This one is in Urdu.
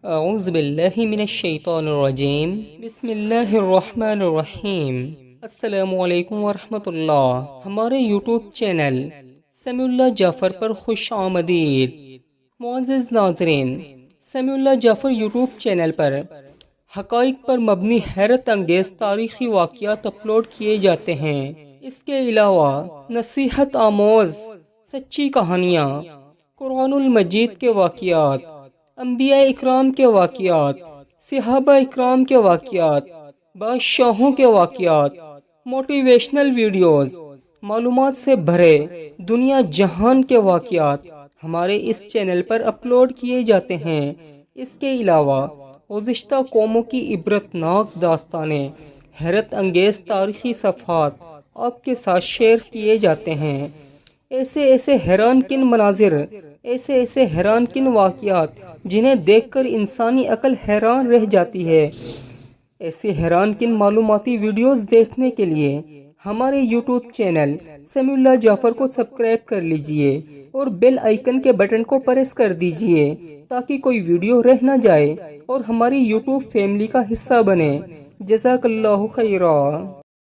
اعوذ باللہ من الشیطان الرجیم بسم اللہ الرحمن الرحیم۔ السلام علیکم ورحمۃ اللہ۔ ہمارے یوٹیوب چینل سمیع اللہ جعفر پر خوش آمدید۔ معزز ناظرین، سمیع اللہ جعفر یوٹیوب چینل پر حقائق پر مبنی حیرت انگیز تاریخی واقعات اپلوڈ کیے جاتے ہیں۔ اس کے علاوہ نصیحت آموز سچی کہانیاں، قرآن المجید کے واقعات، انبیاء اکرام کے واقعات، صحابہ اکرام کے واقعات، بادشاہوں کے واقعات، موٹیویشنل ویڈیوز، معلومات سے بھرے دنیا جہان کے واقعات ہمارے اس چینل پر اپلوڈ کیے جاتے ہیں۔ اس کے علاوہ گزشتہ قوموں کی عبرتناک داستانیں، حیرت انگیز تاریخی صفحات آپ کے ساتھ شیئر کیے جاتے ہیں۔ ایسے حیران کن مناظر، ایسے حیران کن واقعات جنہیں دیکھ کر انسانی عقل حیران رہ جاتی ہے۔ ایسے حیران کن معلوماتی ویڈیوز دیکھنے کے لیے ہمارے یوٹیوب چینل سمیع اللہ جعفر کو سبسکرائب کر لیجئے اور بیل آئیکن کے بٹن کو پریس کر دیجئے تاکہ کوئی ویڈیو رہ نہ جائے اور ہماری یوٹیوب فیملی کا حصہ بنے۔ جزاک اللہ خیرا۔